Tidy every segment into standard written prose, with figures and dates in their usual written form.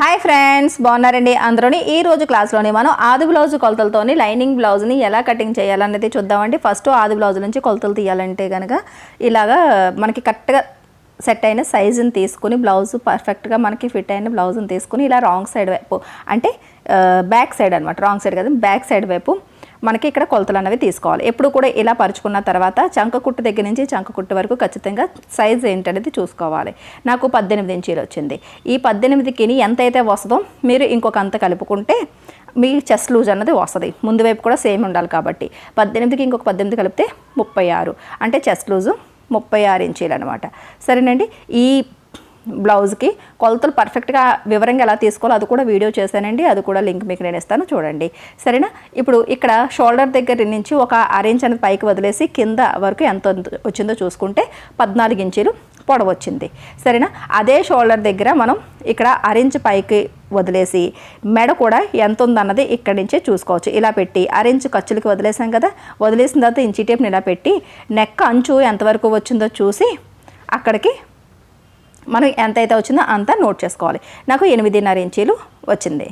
Hi friends, బాగున్నారండి అందరూని. ఈ రోజు క్లాస్లోని మనం ఆది బ్లౌజ్ కొలతలతోని లైనింగ్ బ్లౌజ్ని ఎలా కటింగ్ చేయాలనేది చూద్దామండి. ఫస్ట్ ఆది బ్లౌజ్ నుంచి కొలతలు తీయాలంటే కనుక ఇలాగా మనకి కరెక్ట్గా సెట్ అయిన సైజుని తీసుకుని బ్లౌజ్ పర్ఫెక్ట్గా మనకి ఫిట్ అయిన బ్లౌజ్ని తీసుకుని ఇలా రాంగ్ సైడ్ వైపు అంటే బ్యాక్ సైడ్ అనమాట, రాంగ్ సైడ్ కదా, బ్యాక్ సైడ్ వైపు మనకి ఇక్కడ కొలతలు అనేవి తీసుకోవాలి. ఎప్పుడు కూడా ఇలా పరుచుకున్న తర్వాత చంక కుట్టు దగ్గర నుంచి చంక కుట్టు వరకు ఖచ్చితంగా సైజ్ ఏంటనేది చూసుకోవాలి. నాకు 18 ఇంచీలు వచ్చింది. ఈ 18కి ఎంతైతే వస్తుందో మీరు ఇంకొక అంత కలుపుకుంటే మీ చెస్ట్ లూజ్ అన్నది వస్తుంది. ముందు వైపు కూడా సేమ్ ఉండాలి కాబట్టి 18కి ఇంకొక 18 కలిపితే 36, అంటే చెస్ట్ లూజు 36 ఇంచీలు అనమాట. సరేనండి. ఈ బ్లౌజ్కి కొలతలు పర్ఫెక్ట్గా వివరంగా ఎలా తీసుకోవాలో అది కూడా వీడియో చేశానండి. అది కూడా లింక్ మీకు నేను ఇస్తాను, చూడండి. సరేనా. ఇప్పుడు ఇక్కడ షోల్డర్ దగ్గర నుంచి ఒక 1/2 ఇంచ్ అనేది పైకి వదిలేసి కింద వరకు ఎంత వచ్చిందో చూసుకుంటే 14 ఇంచీలు పొడవు వచ్చింది. సరేనా. అదే షోల్డర్ దగ్గర మనం ఇక్కడ 1/2 ఇంచ్ పైకి వదిలేసి మెడ కూడా ఎంత ఉందన్నది ఇక్కడి నుంచే చూసుకోవచ్చు. ఇలా పెట్టి 1/2 ఇంచ్ ఖర్చులకి వదిలేసాం కదా, వదిలేసిన తర్వాత ఇంచీ టేప్ని ఇలా పెట్టి నెక్ అంచు ఎంతవరకు వచ్చిందో చూసి అక్కడికి మనం ఎంతైతే వచ్చిందో అంతా నోట్ చేసుకోవాలి. నాకు 8.5 ఇంచీలు వచ్చింది.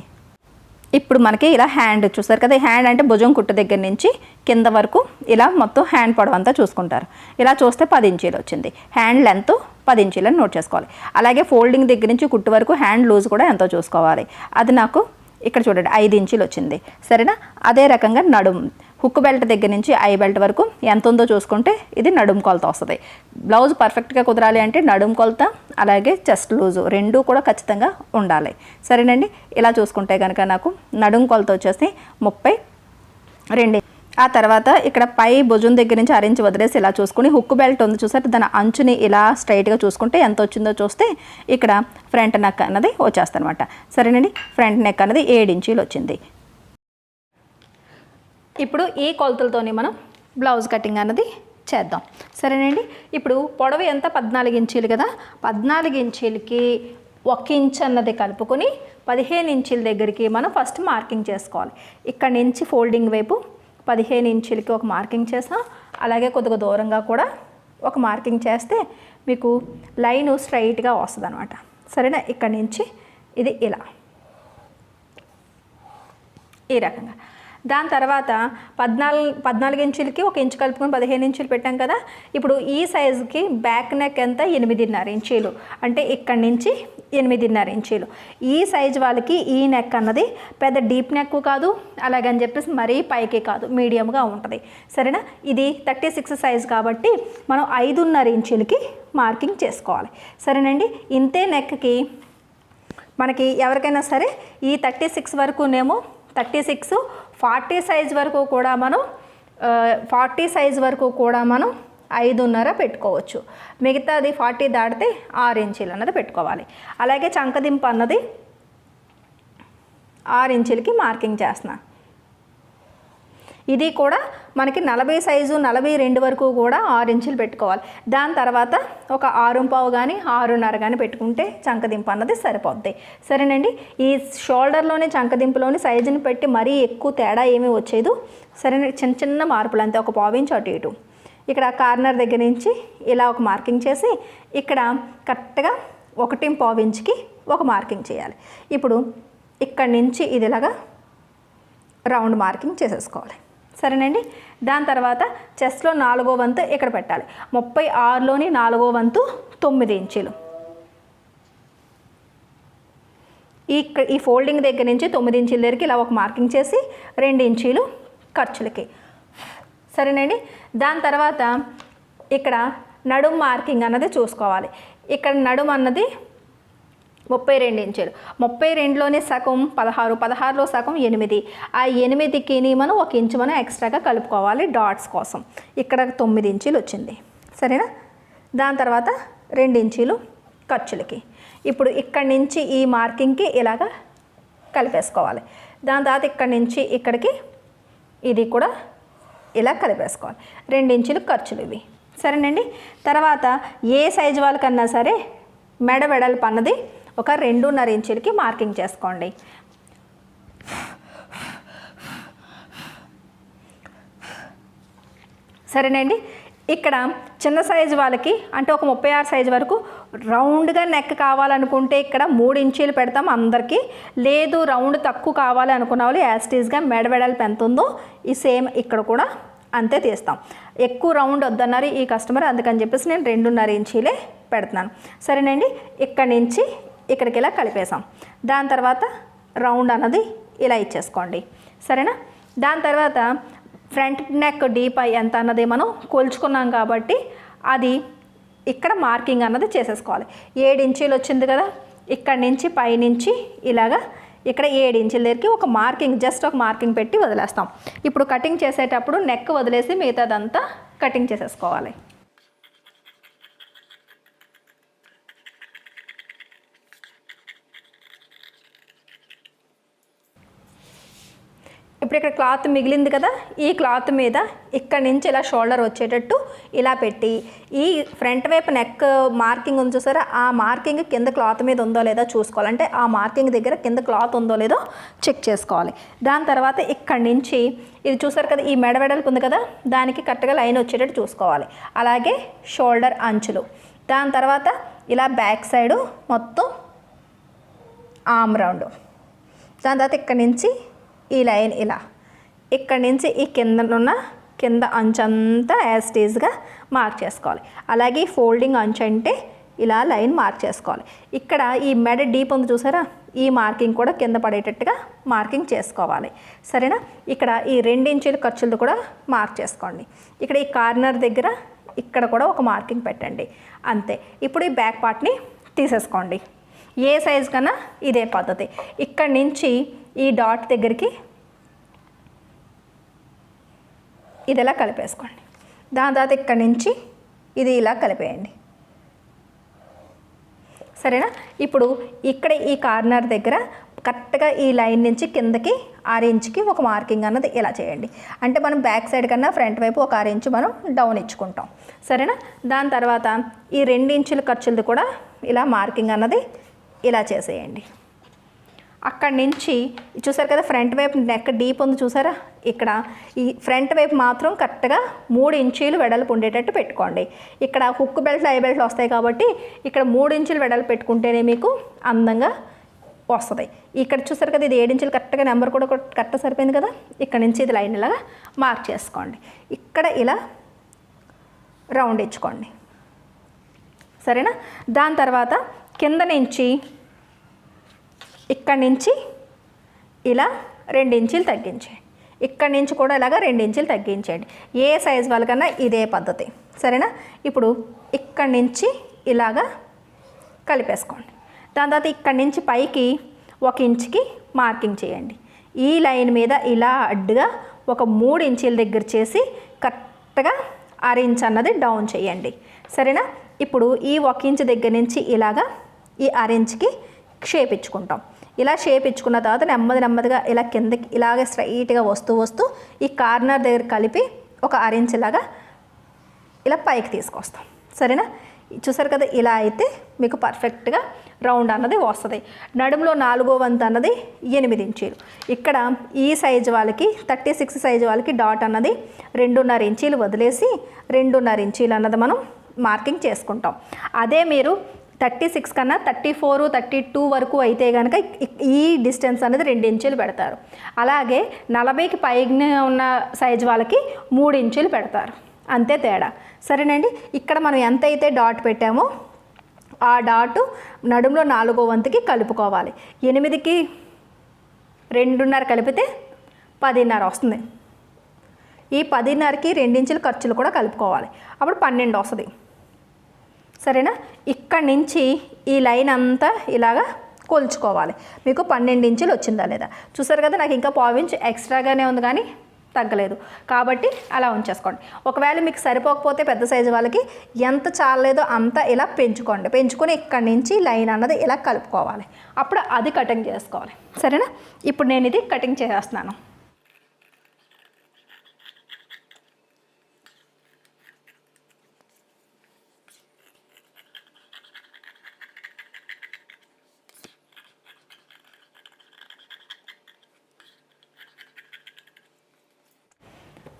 ఇప్పుడు మనకి ఇలా హ్యాండ్ చూస్తారు కదా, హ్యాండ్ అంటే భుజం కుట్టు దగ్గర నుంచి కింద వరకు ఇలా మొత్తం హ్యాండ్ పొడవు అంతా చూసుకుంటారు. ఇలా చూస్తే 10 ఇంచీలు వచ్చింది. హ్యాండ్ లెంత్ 10 ఇంచీలని నోట్ చేసుకోవాలి. అలాగే ఫోల్డింగ్ దగ్గర నుంచి కుట్టు వరకు హ్యాండ్ లూజ్ కూడా ఎంతో చూసుకోవాలి. అది నాకు ఇక్కడ చూడండి 5 ఇంచీలు వచ్చింది. సరేనా. అదే రకంగా నడుం హుక్ బెల్ట్ దగ్గర నుంచి ఐ బెల్ట్ వరకు ఎంత ఉందో చూసుకుంటే ఇది నడుం కొలత వస్తుంది. బ్లౌజ్ పర్ఫెక్ట్గా కుదరాలి అంటే నడుం కొలత అలాగే చెస్ట్ లూజు రెండూ కూడా ఖచ్చితంగా ఉండాలి. సరేనండి. ఇలా చూసుకుంటే కనుక నాకు నడుం కొలత వచ్చేసి 32. ఆ తర్వాత ఇక్కడ పై భుజం దగ్గర నుంచి 1/2 ఇంచ్ వదిలేసి ఇలా చూసుకుని హుక్ బెల్ట్ ఉంది చూసారు, దాని అంచుని ఇలా స్ట్రైట్గా చూసుకుంటే ఎంత వచ్చిందో చూస్తే ఇక్కడ ఫ్రంట్ నెక్ అన్నది వచ్చేస్తుంది అనమాట. సరేనండి. ఫ్రంట్ నెక్ అన్నది 7 ఇంచీలు వచ్చింది. ఇప్పుడు ఈ కొలతలతోని మనం బ్లౌజ్ కటింగ్ అన్నది చేద్దాం. సరేనండి. ఇప్పుడు పొడవు ఎంత 14 ఇంచీలు కదా, 14 ఇంచీలకి 1 ఇంచ్ అన్నది కలుపుకొని 15 ఇంచీల దగ్గరికి మనం ఫస్ట్ మార్కింగ్ చేసుకోవాలి. ఇక్కడ నుంచి ఫోల్డింగ్ వైపు 15 ఇంచీలకి ఒక మార్కింగ్ చేసాం. అలాగే కొద్దిగా దూరంగా కూడా ఒక మార్కింగ్ చేస్తే మీకు లైను స్ట్రైట్గా వస్తుంది అనమాట. సరేనా. ఇక్కడ నుంచి ఇది ఇలా ఈ రకంగా. దాని తర్వాత 14 ఇంచులకి 1 ఇంచు కలుపుకొని 15 ఇంచులు పెట్టాం కదా. ఇప్పుడు ఈ సైజుకి బ్యాక్ నెక్ ఎంత 8.5 ఇంచీలు, అంటే ఇక్కడి నుంచి 8.5 ఇంచీలు. ఈ సైజు వాళ్ళకి ఈ నెక్ అన్నది పెద్ద డీప్ నెక్ కాదు, అలాగని చెప్పేసి మరీ పైకి కాదు, మీడియంగా ఉంటుంది. సరేనా. ఇది 36 సైజు కాబట్టి మనం 5.5 ఇంచులకి మార్కింగ్ చేసుకోవాలి. సరేనండి. ఇంతే నెక్కి మనకి ఎవరికైనా సరే ఈ 36 వరకునేమో 36 40 సైజ్ వరకు కూడా మనం 40 సైజ్ వరకు కూడా మనం 5.5 పెట్టుకోవచ్చు. మిగతాది 40 దాటితే 6 ఇంచీలు అన్నది పెట్టుకోవాలి. అలాగే చంకదింపు అన్నది 6 ఇంచులకి మార్కింగ్ చేస్తున్నా. ఇది కూడా మనకి 40 సైజు 42 వరకు కూడా 6 ఇంచులు పెట్టుకోవాలి. దాని తర్వాత ఒక 6.5 కానీ 6.5 కానీ పెట్టుకుంటే చంకదింపు అన్నది సరిపోద్ది. సరేనండి. ఈ షోల్డర్లోని చంకదింపులోని సైజుని పెట్టి మరీ ఎక్కువ తేడా ఏమీ వచ్చేదు. సరేనండి. చిన్న చిన్న మార్పులు అంతే, ఒక 1/4 ఇంచు అటు ఇటు. ఇక్కడ కార్నర్ దగ్గర నుంచి ఇలా ఒక మార్కింగ్ చేసి ఇక్కడ కరెక్ట్గా 1.5 ఇంచుకి ఒక మార్కింగ్ చేయాలి. ఇప్పుడు ఇక్కడి నుంచి ఇది ఇలాగా రౌండ్ మార్కింగ్ చేసేసుకోవాలి. సరేనండి. దాని తర్వాత చెస్ట్లో 4వ వంతు ఇక్కడ పెట్టాలి. 36లోని 4వ వంతు 9 ఇంచీలు. ఈ ఫోల్డింగ్ దగ్గర నుంచి 9 ఇంచీల దగ్గరికి ఇలా ఒక మార్కింగ్ చేసి 2 ఇంచీలు ఖర్చులకి. సరేనండి. దాని తర్వాత ఇక్కడ నడుం మార్కింగ్ అన్నది చూసుకోవాలి. ఇక్కడ నడుం అన్నది 32 ఇంచులు. 32లోనే సగం 16, 16లో సగం 8. ఆ 8కి మనం 1 ఇంచు మనం ఎక్స్ట్రాగా కలుపుకోవాలి డాట్స్ కోసం. ఇక్కడ 9 ఇంచులు వచ్చింది. సరేనా. దాని తర్వాత 2 ఇంచీలు ఖర్చులకి. ఇప్పుడు ఇక్కడి నుంచి ఈ మార్కింగ్కి ఇలాగా కలిపేసుకోవాలి. దాని తర్వాత ఇక్కడి నుంచి ఇక్కడికి ఇది కూడా ఇలా కలిపేసుకోవాలి. 2 ఇంచులు ఖర్చులు ఇవి. సరేనండి. తర్వాత ఏ సైజు వాళ్ళకన్నా సరే మెడ వెడల్పు అన్నది ఒక 2.5 ఇంచులకి మార్కింగ్ చేసుకోండి. సరేనండి. ఇక్కడ చిన్న సైజు వాళ్ళకి అంటే ఒక 36 సైజు వరకు రౌండ్గా నెక్ కావాలనుకుంటే ఇక్కడ 3 ఇంచీలు పెడతాం అందరికీ. లేదు రౌండ్ తక్కువ కావాలి అనుకున్న వాళ్ళు యాస్టీస్గా మెడ వెడల్పు ఎంత ఉందో ఈ సేమ్ ఇక్కడ కూడా అంతే తీస్తాం. ఎక్కువ రౌండ్ వద్దన్నారు ఈ కస్టమర్, అందుకని చెప్పేసి నేను 2.5 ఇంచీలే పెడుతున్నాను. సరేనండి, ఇక్కడి నుంచి ఇక్కడికి ఇలా కలిపేసాం. దాని తర్వాత రౌండ్ అన్నది ఇలా ఇచ్చేసుకోండి. సరేనా? దాని తర్వాత ఫ్రంట్ నెక్ డీప్ ఎంత అన్నది మనం కొలుచుకున్నాం కాబట్టి అది ఇక్కడ మార్కింగ్ అన్నది చేసేసుకోవాలి. 7 ఇంచీలు వచ్చింది కదా, ఇక్కడి నుంచి పైనుంచి ఇలాగా ఇక్కడ 7 ఇంచుల దగ్గరికి ఒక మార్కింగ్, జస్ట్ ఒక మార్కింగ్ పెట్టి వదిలేస్తాం. ఇప్పుడు కటింగ్ చేసేటప్పుడు నెక్ వదిలేసి మిగతాదంతా కటింగ్ చేసేసుకోవాలి. ఇప్పుడు ఇక్కడ క్లాత్ మిగిలింది కదా, ఈ క్లాత్ మీద ఇక్కడి నుంచి ఇలా షోల్డర్ వచ్చేటట్టు ఇలా పెట్టి ఈ ఫ్రంట్ వైపు నెక్ మార్కింగ్ ఉంది చూసారా, ఆ మార్కింగ్ కింద క్లాత్ మీద ఉందో లేదో చూసుకోవాలి. అంటే ఆ మార్కింగ్ దగ్గర కింద క్లాత్ ఉందో లేదో చెక్ చేసుకోవాలి. దాని తర్వాత ఇక్కడి నుంచి ఇది చూసారు కదా, ఈ మెడ వెడల్పు ఉంది కదా, దానికి కరెక్ట్గా లైన్ వచ్చేటట్టు చూసుకోవాలి. అలాగే షోల్డర్ అంచులు, దాని తర్వాత ఇలా బ్యాక్ సైడు మొత్తం ఆర్మ్ రౌండ్, దాని తర్వాత ఇక్కడి నుంచి ఈ లైన్ ఇలా, ఇక్కడి నుంచి ఈ కింద అంచంతా యాస్టీజ్గా మార్క్ చేసుకోవాలి. అలాగే ఫోల్డింగ్ అంచు అంటే ఇలా లైన్ మార్క్ చేసుకోవాలి. ఇక్కడ ఈ మెడ డీప్ ఉంది చూసారా, ఈ మార్కింగ్ కూడా కింద పడేటట్టుగా మార్కింగ్ చేసుకోవాలి. సరేనా? ఇక్కడ ఈ 2 ఇంచుల ఖర్చులు కూడా మార్క్ చేసుకోండి. ఇక్కడ ఈ కార్నర్ దగ్గర ఇక్కడ కూడా ఒక మార్కింగ్ పెట్టండి. అంతే. ఇప్పుడు ఈ బ్యాక్ పార్ట్ని తీసేసుకోండి. ఏ సైజ్ కన్నా ఇదే పద్ధతి. ఇక్కడి నుంచి ఈ డాట్ దగ్గరికి ఇది ఇలా కలిపేసుకోండి. దాని తర్వాత ఇక్కడి నుంచి ఇది ఇలా కలిపేయండి. సరేనా? ఇప్పుడు ఇక్కడ ఈ కార్నర్ దగ్గర కరెక్ట్గా ఈ లైన్ నుంచి కిందకి 6 ఇంచుకి ఒక మార్కింగ్ అన్నది ఇలా చేయండి. అంటే మనం బ్యాక్ సైడ్ కన్నా ఫ్రంట్ వైపు ఒక 6 ఇంచు మనం డౌన్ ఇచ్చుకుంటాం. సరేనా? దాని తర్వాత ఈ 2 ఇంచుల ఖర్చులది కూడా ఇలా మార్కింగ్ అన్నది ఇలా చేసేయండి. అక్కడి నుంచి చూసారు కదా, ఫ్రంట్ వైపు నెక్ డీప్ ఉంది చూసారా, ఇక్కడ ఈ ఫ్రంట్ వైపు మాత్రం కరెక్ట్గా 3 ఇంచీలు వెడల్పు ఉండేటట్టు పెట్టుకోండి. ఇక్కడ హుక్ బెల్ట్ ఐ బెల్ట్లు వస్తాయి కాబట్టి ఇక్కడ 3 ఇంచులు వెడల్పు పెట్టుకుంటేనే మీకు అందంగా వస్తుంది. ఇక్కడ చూసారు కదా, ఇది 7 ఇంచులు కరెక్ట్గా నెంబర్ కూడా కరెక్ట్ సరిపోయింది కదా. ఇక్కడ నుంచి ఇది లైన్ ఇలాగా మార్క్ చేసుకోండి. ఇక్కడ ఇలా రౌండ్ ఇచ్చుకోండి. సరేనా? దాని తర్వాత కింద నుంచి ఇక్కడి నుంచి ఇలా 2 ఇంచులు తగ్గించండి. ఇక్కడి నుంచి కూడా ఇలాగా 2 ఇంచులు తగ్గించండి. ఏ సైజ్ వాళ్ళకన్నా ఇదే పద్ధతి. సరేనా? ఇప్పుడు ఇక్కడి నుంచి ఇలాగా కలిపేసుకోండి. దాని తర్వాత ఇక్కడి నుంచి పైకి 1 ఇంచుకి మార్కింగ్ చేయండి. ఈ లైన్ మీద ఇలా అడ్డుగా ఒక 3 ఇంచుల దగ్గర చేసి కరెక్ట్గా 6 ఇంచ్ అన్నది డౌన్ చేయండి. సరేనా? ఇప్పుడు ఈ 1 ఇంచ్ దగ్గర నుంచి ఇలాగా ఈ 6 ఇంచుకి షేప్ ఇచ్చుకుంటాం. ఇలా షేప్ ఇచ్చుకున్న తర్వాత నెమ్మదిగా ఇలా కిందకి ఇలాగే స్ట్రైట్గా వస్తూ ఈ కార్నర్ దగ్గర కలిపి ఒక 6 ఇంచ్ ఇలాగా ఇలా పైకి తీసుకొస్తాం. సరేనా? చూసారు కదా, ఇలా అయితే మీకు పర్ఫెక్ట్గా రౌండ్ అన్నది వస్తుంది. నడుములో 4వ వంతు అన్నది 8 ఇంచీలు. ఇక్కడ ఈ సైజు వాళ్ళకి 36 సైజు వాళ్ళకి డాట్ అన్నది 2.5 ఇంచీలు వదిలేసి 2.5 ఇంచీలు అన్నది మనం మార్కింగ్ చేసుకుంటాం. అదే మీరు 36 కన్నా 34, 32 వరకు అయితే కనుక ఈ డిస్టెన్స్ అనేది 2 ఇంచులు పెడతారు. అలాగే 40కి పైన ఉన్న సైజు వాళ్ళకి 3 ఇంచులు పెడతారు. అంతే తేడా. సరేనండి? ఇక్కడ మనం ఎంత అయితే డాట్ పెట్టామో ఆ డాట్ నడుములో 4వ వంతుకి కలుపుకోవాలి. 8కి 2.5 కలిపితే 10.5 వస్తుంది. ఈ 10.5కి 2 ఇంచుల ఖర్చులు కూడా కలుపుకోవాలి. అప్పుడు 12 వస్తుంది. సరేనా? ఇక్కడి నుంచి ఈ లైన్ అంతా ఇలాగా కొలుచుకోవాలి. మీకు 12 ఇంచులు వచ్చిందా లేదా చూసారు కదా. నాకు ఇంకా 1/4 ఇంచ్ ఎక్స్ట్రాగానే ఉంది కానీ తగ్గలేదు కాబట్టి అలా ఉంచేసుకోండి. ఒకవేళ మీకు సరిపోకపోతే పెద్ద సైజు వాళ్ళకి ఎంత చాలేదో అంత ఇలా పెంచుకొని ఇక్కడి నుంచి లైన్ అన్నది ఇలా కలుపుకోవాలి. అప్పుడు అది కటింగ్ చేసుకోవాలి. సరేనా? ఇప్పుడు నేను ఇది కటింగ్ చేసేస్తున్నాను.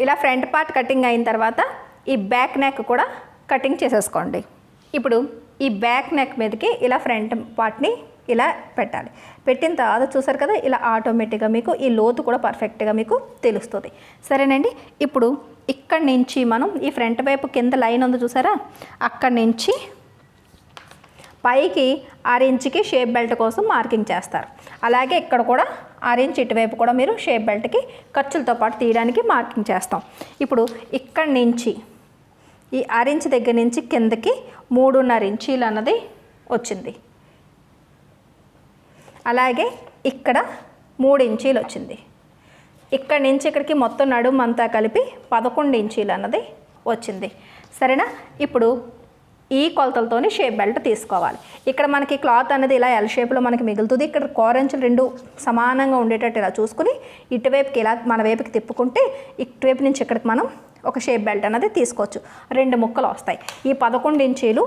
ఇలా ఫ్రంట్ పార్ట్ కటింగ్ అయిన తర్వాత ఈ బ్యాక్ నెక్ కూడా కటింగ్ చేసేసుకోండి. ఇప్పుడు ఈ బ్యాక్ నెక్ మీదకి ఇలా ఫ్రంట్ పార్ట్ని ఇలా పెట్టాలి. పెట్టిన తర్వాత చూసారు కదా, ఇలా ఆటోమేటిక్గా మీకు ఈ లోతు కూడా పర్ఫెక్ట్గా మీకు తెలుస్తుంది. సరేనండి. ఇప్పుడు ఇక్కడి నుంచి మనం ఈ ఫ్రంట్ వైపు కింద లైన్ ఉంది చూసారా, అక్కడి నుంచి పైకి 6 ఇంచుకి షేప్ బెల్ట్ కోసం మార్కింగ్ చేస్తారు. అలాగే ఇక్కడ కూడా 6 ఇంచ్ ఇటువైపు కూడా మీరు షేప్ బెల్ట్కి ఖర్చులతో పాటు తీయడానికి మార్కింగ్ చేస్తాం. ఇప్పుడు ఇక్కడి నుంచి ఈ 6 ఇంచ్ దగ్గర నుంచి కిందకి 3.5 ఇంచీలు అన్నది వచ్చింది. అలాగే ఇక్కడ 3 ఇంచీలు వచ్చింది. ఇక్కడి నుంచి ఇక్కడికి మొత్తం నడుము అంతా కలిపి 11 ఇంచీలు అన్నది వచ్చింది. సరేనా. ఇప్పుడు ఈ కొలతలతోని షేప్ బెల్ట్ తీసుకోవాలి. ఇక్కడ మనకి క్లాత్ అనేది ఇలా ఎల్ షేప్లో మనకి మిగులుతుంది. ఇక్కడ కోరంచులు 2 సమానంగా ఉండేటట్టు ఇలా చూసుకుని ఇటువైపుకి ఇలా మన వైపుకి తిప్పుకుంటే ఇటువైపు నుంచి ఇక్కడికి మనం ఒక షేప్ బెల్ట్ అనేది తీసుకోవచ్చు. 2 ముక్కలు వస్తాయి. ఈ 11 ఇంచీలు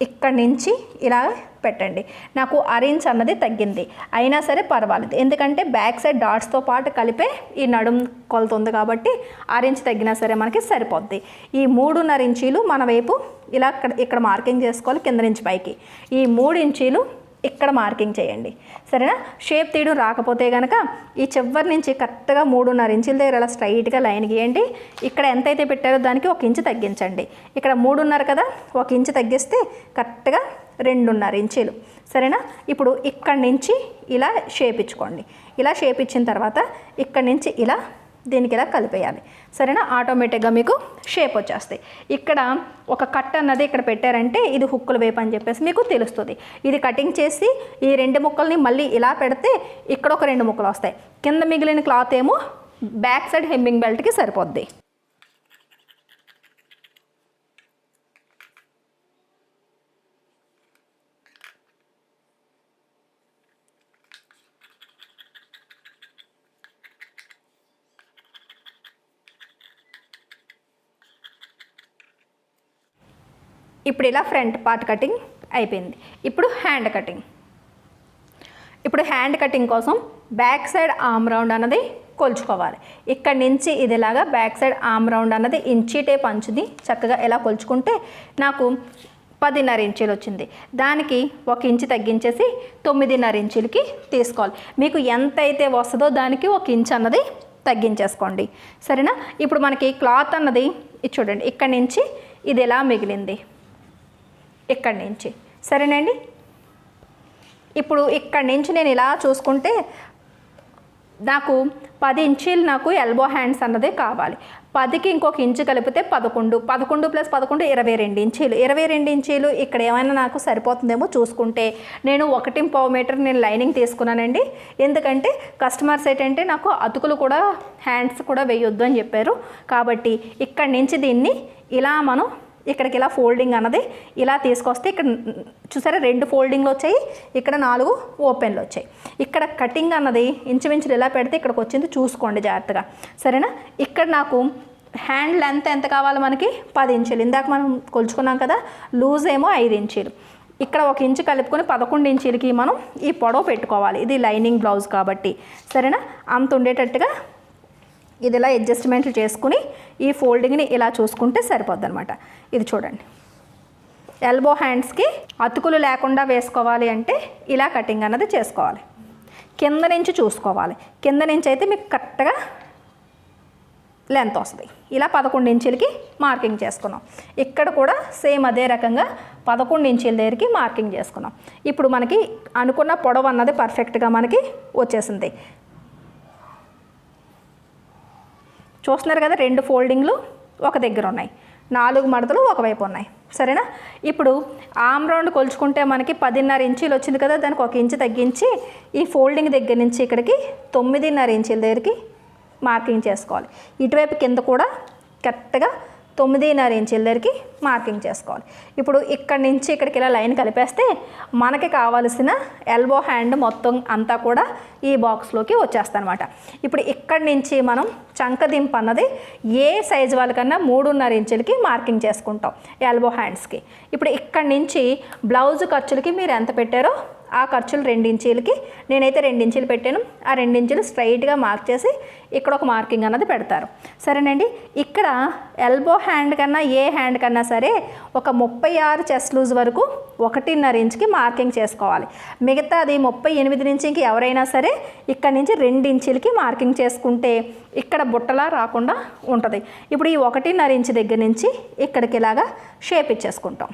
ఇక్కడి నుంచి ఇలా పెట్టండి. నాకు 6 ఇంచ్ అన్నది తగ్గింది, అయినా సరే పర్వాలేదు, ఎందుకంటే బ్యాక్ సైడ్ డాట్స్తో పాటు కలిపే ఈ నడుము కొలత ఉంది కాబట్టి 6 ఇంచ్ తగ్గినా సరే మనకి సరిపోద్ది. ఈ 3.5 ఇంచీలు మన వైపు ఇలా ఇక్కడ మార్కింగ్ చేసుకోవాలి. కింద నుంచి పైకి ఈ 3 ఇంచీలు ఇక్కడ మార్కింగ్ చేయండి. సరేనా. షేప్ తీయడం రాకపోతే కనుక ఈ చివరి నుంచి కరెక్ట్గా 3.5 ఇంచుల దగ్గర ఇలా స్ట్రైట్గా లైన్ గీయండి. ఇక్కడ ఎంతైతే పెట్టారో దానికి 1 ఇంచు తగ్గించండి. ఇక్కడ 3.5 కదా, 1 ఇంచు తగ్గిస్తే కరెక్ట్గా 2.5 ఇంచీలు. సరేనా. ఇప్పుడు ఇక్కడి నుంచి ఇలా షేప్ ఇచ్చుకోండి. ఇలా షేప్ ఇచ్చిన తర్వాత ఇక్కడి నుంచి ఇలా దీనికి ఇలా కలిపేయాలి. సరేనా. ఆటోమేటిక్గా మీకు షేప్ వచ్చేస్తాయి. ఇక్కడ ఒక కట్ అన్నది ఇక్కడ పెట్టారంటే ఇది హుక్కుల వైపు అని చెప్పేసి మీకు తెలుస్తుంది. ఇది కటింగ్ చేసి ఈ 2 ముక్కల్ని మళ్ళీ ఇలా పెడితే ఇక్కడ ఒక 2 ముక్కలు వస్తాయి. కింద మిగిలిన క్లాత్ ఏమో బ్యాక్ సైడ్ హెమ్మింగ్ బెల్ట్కి సరిపోద్ది. ఇప్పుడు ఇలా ఫ్రంట్ పార్ట్ కటింగ్ అయిపోయింది. ఇప్పుడు హ్యాండ్ కటింగ్. ఇప్పుడు హ్యాండ్ కటింగ్ కోసం బ్యాక్ సైడ్ ఆర్మ్ రౌండ్ అన్నది కొలుచుకోవాలి. ఇక్కడి నుంచి ఇదిలాగా బ్యాక్ సైడ్ ఆర్మ్ రౌండ్ అన్నది ఇంచీ టేప్ అంచుని చక్కగా ఎలా కొలుచుకుంటే నాకు 10.5 ఇంచీలు వచ్చింది. దానికి 1 ఇంచు తగ్గించేసి 9.5 ఇంచీలకి తీసుకోవాలి. మీకు ఎంత అయితే వస్తుందో దానికి 1 ఇంచ్ అన్నది తగ్గించేసుకోండి. సరేనా. ఇప్పుడు మనకి క్లాత్ అన్నది ఇది చూడండి, ఇక్కడి నుంచి ఇది ఎలా మిగిలింది ఇక్కడి నుంచి. సరేనండి. ఇప్పుడు ఇక్కడి నుంచి నేను ఇలా చూసుకుంటే నాకు 10 ఇంచీలు నాకు ఎల్బో హ్యాండ్స్ అన్నదే కావాలి. 10కి ఇంకొక ఇంచు కలిపితే 11, 11 + 11 22 ఇంచీలు. 22 ఇంచీలు ఇక్కడ ఏమైనా నాకు సరిపోతుందేమో చూసుకుంటే నేను 1.5 మీటర్ నేను లైనింగ్ తీసుకున్నానండి. ఎందుకంటే కస్టమర్స్ ఏంటంటే నాకు అతుకులు కూడా హ్యాండ్స్ కూడా వేయొద్దు అని చెప్పారు. కాబట్టి ఇక్కడి నుంచి దీన్ని ఇలా మనం ఇక్కడికి ఇలా ఫోల్డింగ్ అన్నది ఇలా తీసుకొస్తే ఇక్కడ చూసారా 2 ఫోల్డింగ్లు వచ్చాయి, ఇక్కడ 4 ఓపెన్లు వచ్చాయి. ఇక్కడ కటింగ్ అన్నది ఇంచుమించులు ఇలా పెడితే ఇక్కడికి వచ్చింది చూసుకోండి జాగ్రత్తగా. సరేనా. ఇక్కడ నాకు హ్యాండ్ లెంత్ ఎంత కావాలి మనకి 10 ఇంచులు. ఇందాక మనం కొలుచుకున్నాం కదా, లూజ్ ఏమో 5 ఇంచీలు. ఇక్కడ 1 ఇంచు కలుపుకొని 11 ఇంచీలకి మనం ఈ పొడవు పెట్టుకోవాలి. ఇది లైనింగ్ బ్లౌజ్ కాబట్టి. సరేనా. అంత ఉండేటట్టుగా ఇది ఇలా అడ్జస్ట్మెంట్లు చేసుకుని ఈ ఫోల్డింగ్ని ఇలా చూసుకుంటే సరిపోద్ది అనమాట. ఇది చూడండి, ఎల్బో హ్యాండ్స్కి అతుకులు లేకుండా వేసుకోవాలి అంటే ఇలా కటింగ్ అన్నది చేసుకోవాలి. కింద నుంచి చూసుకోవాలి. కింద నుంచి అయితే మీకు కరెక్ట్గా లెంత్ వస్తుంది. ఇలా 11 ఇంచీలకి మార్కింగ్ చేసుకున్నాం. ఇక్కడ కూడా సేమ్ అదే రకంగా 11 ఇంచీల దగ్గరికి మార్కింగ్ చేసుకున్నాం. ఇప్పుడు మనకి అనుకున్న పొడవు అన్నది పర్ఫెక్ట్గా మనకి వచ్చేసింది. చూస్తున్నారు కదా, 2 ఫోల్డింగ్లు ఒక దగ్గర ఉన్నాయి, 4 మడతలు ఒకవైపు ఉన్నాయి. సరేనా. ఇప్పుడు ఆర్మ్ రౌండ్ కొలుచుకుంటే మనకి 10.5 ఇంచీలు వచ్చింది కదా, దానికి 1 ఇంచు తగ్గించి ఈ ఫోల్డింగ్ దగ్గర నుంచి ఇక్కడికి 9.5 ఇంచీల దగ్గరికి మార్కింగ్ చేసుకోవాలి. ఇటువైపు కింద కూడా కరెక్ట్గా 9.5 ఇంచీల దగ్గరికి మార్కింగ్ చేసుకోవాలి. ఇప్పుడు ఇక్కడి నుంచి ఇక్కడికి ఇలా లైన్ కలిపేస్తే మనకి కావాల్సిన ఎల్బో హ్యాండ్ మొత్తం అంతా కూడా ఈ బాక్స్లోకి వచ్చేస్తాయి అనమాట. ఇప్పుడు ఇక్కడి నుంచి మనం చంకదింపు అన్నది ఏ సైజు వాళ్ళకన్నా 3.5 ఇంచులకి మార్కింగ్ చేసుకుంటాం ఎల్బో హ్యాండ్స్కి. ఇప్పుడు ఇక్కడి నుంచి బ్లౌజ్ ఖర్చులకి మీరు ఎంత పెట్టారో ఆ ఖర్చులు 2 ఇంచీలకి నేనైతే 2 ఇంచీలు పెట్టాను. ఆ 2 ఇంచీలు స్ట్రైట్గా మార్క్ చేసి ఇక్కడ ఒక మార్కింగ్ అన్నది పెడతారు. సరేనండి, ఇక్కడ ఎల్బో హ్యాండ్ కన్నా ఏ హ్యాండ్ కన్నా సరే ఒక 36 చెస్ట్ లూజ్ వరకు 1.5 ఇంచ్కి మార్కింగ్ చేసుకోవాలి. మిగతాది 38 నుంచి ఇంక ఎవరైనా సరే ఇక్కడ నుంచి 2 ఇంచీలకి మార్కింగ్ చేసుకుంటే ఇక్కడ బుట్టలా రాకుండా ఉంటుంది. ఇప్పుడు ఈ 1.5 ఇంచ్ దగ్గర నుంచి ఇక్కడికి ఇలాగా షేప్ ఇచ్చేసుకుంటాం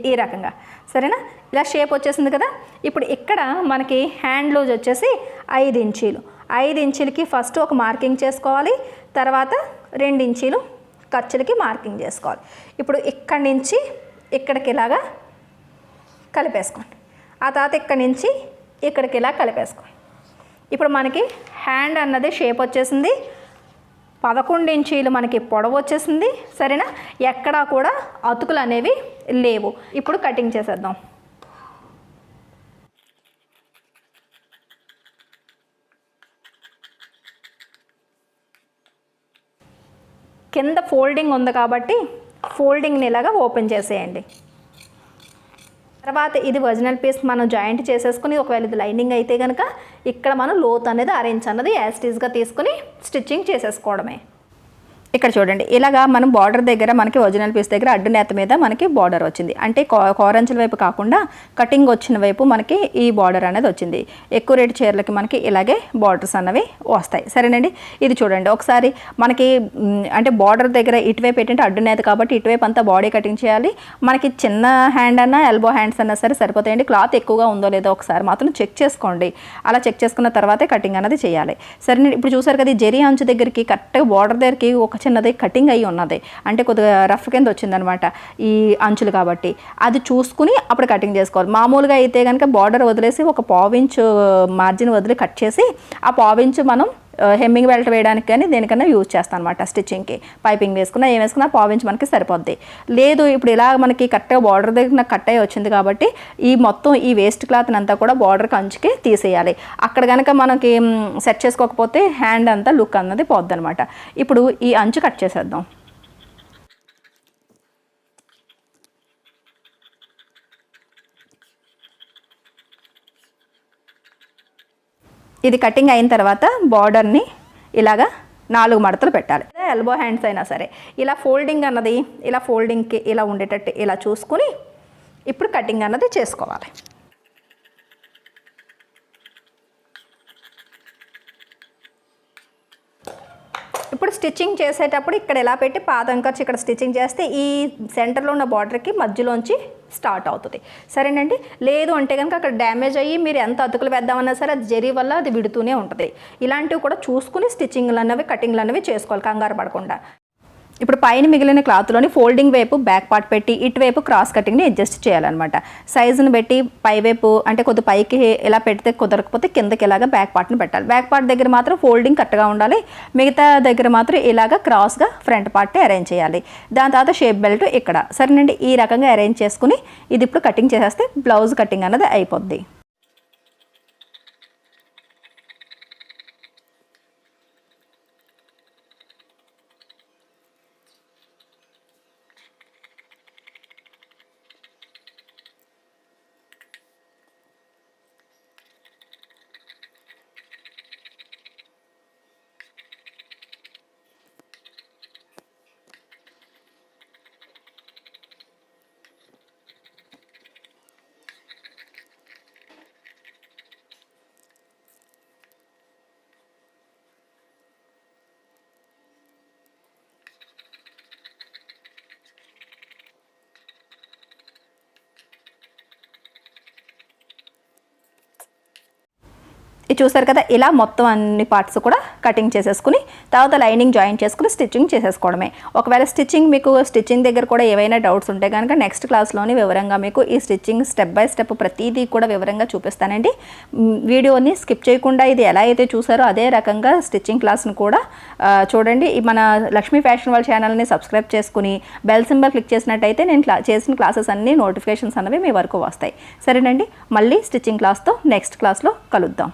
ఈ రకంగా. సరేనా, ఇలా షేప్ వచ్చేసింది కదా. ఇప్పుడు ఇక్కడ మనకి హ్యాండ్ లూజ్ వచ్చేసి 5 ఇంచీలు. 5 ఇంచీలకి ఫస్ట్ ఒక మార్కింగ్ చేసుకోవాలి, తర్వాత 2 ఇంచీలు ఖర్చులకి మార్కింగ్ చేసుకోవాలి. ఇప్పుడు ఇక్కడి నుంచి ఇక్కడికి ఇలాగా కలిపేసుకోండి. ఆ తర్వాత ఇక్కడి నుంచి ఇక్కడికి ఇలా కలిపేసుకోండి. ఇప్పుడు మనకి హ్యాండ్ అన్నది షేప్ వచ్చేసింది. 11 ఇంచీలు మనకి పొడవు వచ్చేసింది. సరేనా, ఎక్కడా కూడా అతుకులు అనేవి లేవు. ఇప్పుడు కటింగ్ చేసేద్దాం. కింద ఫోల్డింగ్ ఉంది కాబట్టి ఫోల్డింగ్ని ఇలాగా ఓపెన్ చేసేయండి. తర్వాత ఇది ఒరిజినల్ పీస్ మనం జాయింట్ చేసేసుకుని, ఒకవేళ ఇది లైనింగ్ అయితే కనుక ఇక్కడ మనం లోత్ అనేది అరేంజ్ అన్నది యాస్టీస్గా తీసుకుని స్టిచ్చింగ్ చేసేసుకోవడమే. ఇక్కడ చూడండి, ఇలాగా మనం బార్డర్ దగ్గర మనకి ఒరిజినల్ పీస్ దగ్గర అడ్డు నేత మీద మనకి బార్డర్ వచ్చింది. అంటే కోరంచుల వైపు కాకుండా కటింగ్ వచ్చిన వైపు మనకి ఈ బార్డర్ అనేది వచ్చింది. ఎక్కువ రేటు చీరలకి మనకి ఇలాగే బార్డర్స్ అన్నవి వస్తాయి. సరేనండి, ఇది చూడండి ఒకసారి మనకి అంటే బార్డర్ దగ్గర ఇటువైపు ఏంటంటే అడ్డు నేత కాబట్టి ఇటువైపు అంతా బాడీ కటింగ్ చేయాలి. మనకి చిన్న హ్యాండ్ అన్నా ఎల్బో హ్యాండ్స్ అన్నా సరే సరిపోతాయండి. క్లాత్ ఎక్కువగా ఉందో లేదో ఒకసారి మాత్రం చెక్ చేసుకోండి. అలా చెక్ చేసుకున్న తర్వాతే కటింగ్ అనేది చేయాలి. సరేనండి, ఇప్పుడు చూసారు కదా, జెరీ అంచు దగ్గరికి కరెక్ట్గా బార్డర్ దగ్గరికి ఒక చిన్నది కటింగ్ అయ్యి ఉన్నది, అంటే కొద్దిగా రఫ్ కింద వచ్చిందనమాట ఈ అంచులు కాబట్టి. అది చూసుకుని అప్పుడు కటింగ్ చేసుకోవాలి. మామూలుగా అయితే కనుక బార్డర్ వదిలేసి ఒక 1/4 ఇంచు మార్జిన్ వదిలి కట్ చేసి ఆ 1/4 ఇంచు మనం హెమ్మింగ్ బెల్ట్ వేయడానికి కానీ దేనికన్నా యూజ్ చేస్తాను అనమాట. స్టిచ్చింగ్కి పైపింగ్ వేసుకున్నా ఏం వేసుకున్నా 1/4 ఇంచ్ మనకి సరిపోద్ది. లేదు ఇప్పుడు ఇలా మనకి కరెక్ట్గా బార్డర్ దగ్గర నాకు కట్ అయ్యి వచ్చింది కాబట్టి ఈ మొత్తం ఈ వేస్ట్ క్లాత్ని అంతా కూడా బార్డర్కి అంచుకి తీసేయాలి. అక్కడ కనుక మనకి సెట్ చేసుకోకపోతే హ్యాండ్ అంతా లుక్ అన్నది పోద్ది అనమాట. ఇప్పుడు ఈ అంచు కట్ చేసేద్దాం. ఇది కటింగ్ అయిన తర్వాత బార్డర్ని ఇలాగా 4 మడతలు పెట్టాలి. ఎల్బో హ్యాండ్స్ అయినా సరే ఇలా ఫోల్డింగ్ అన్నది ఇలా ఫోల్డింగ్కి ఇలా ఉండేటట్టు ఇలా చూసుకుని ఇప్పుడు కటింగ్ అన్నది చేసుకోవాలి. ఇప్పుడు స్టిచ్చింగ్ చేసేటప్పుడు ఇక్కడ ఎలా పెట్టి పాదం ఖర్చు ఇక్కడ స్టిచ్చింగ్ చేస్తే ఈ సెంటర్లో ఉన్న బార్డర్కి మధ్యలోంచి స్టార్ట్ అవుతుంది. సరేనండి, లేదు అంటే కనుక అక్కడ డ్యామేజ్ అయ్యి మీరు ఎంత అతుకులు వేద్దామన్నా సరే అది జరీ వల్ల అది విడుతూనే ఉంటుంది. ఇలాంటివి కూడా చూసుకుని స్టిచ్చింగ్లు అన్నవి కటింగ్లు అన్నవి చేసుకోవాలి కంగారు పడకుండా. ఇప్పుడు పైన మిగిలిన క్లాత్లోని ఫోల్డింగ్ వైపు బ్యాక్ పార్ట్ పెట్టి ఇటువైపు క్రాస్ కటింగ్ని అడ్జస్ట్ చేయాలన్నమాట. సైజుని బట్టి పైవైపు అంటే కొద్ది పైకి ఇలా పెడితే కుదరకపోతే కిందకి ఇలాగా బ్యాక్ పార్ట్ని పెట్టాలి. బ్యాక్ పార్ట్ దగ్గర మాత్రం ఫోల్డింగ్ కరెక్ట్గా ఉండాలి. మిగతా దగ్గర మాత్రం ఇలాగా క్రాస్గా ఫ్రంట్ పార్ట్ని అరేంజ్ చేయాలి. దాని తర్వాత షేప్ బెల్ట్ ఇక్కడ. సరేనండి, ఈ రకంగా అరేంజ్ చేసుకుని ఇది ఇప్పుడు కటింగ్ చేసేస్తే బ్లౌజ్ కటింగ్ అన్నది అయిపోద్ది. ఇది చూసారు కదా, ఇలా మొత్తం అన్ని పార్ట్స్ కూడా కటింగ్ చేసేసుకుని తర్వాత లైనింగ్ జాయిన్ చేసుకుని స్టిచ్చింగ్ చేసేసుకోవడమే. ఒకవేళ మీకు స్టిచ్చింగ్ దగ్గర కూడా ఏవైనా డౌట్స్ ఉంటే కనుక నెక్స్ట్ క్లాస్లోని వివరంగా మీకు ఈ స్టిచ్చింగ్ స్టెప్ బై స్టెప్ ప్రతిదీ కూడా వివరంగా చూపిస్తానండి. వీడియోని స్కిప్ చేయకుండా ఇది ఎలా అయితే చూసారో అదే రకంగా స్టిచ్చింగ్ క్లాస్ని కూడా చూడండి. మన లక్ష్మీ ఫ్యాషన్ వాళ్ళ ఛానల్ని సబ్స్క్రైబ్ చేసుకుని బెల్ సింబల్ క్లిక్ చేసినట్టయితే నేను చేసిన క్లాసెస్ అన్ని నోటిఫికేషన్స్ అనేవి మీ వరకు వస్తాయి. సరేనండి, మళ్ళీ స్టిచ్చింగ్ క్లాస్తో నెక్స్ట్ క్లాస్లో కలుద్దాం.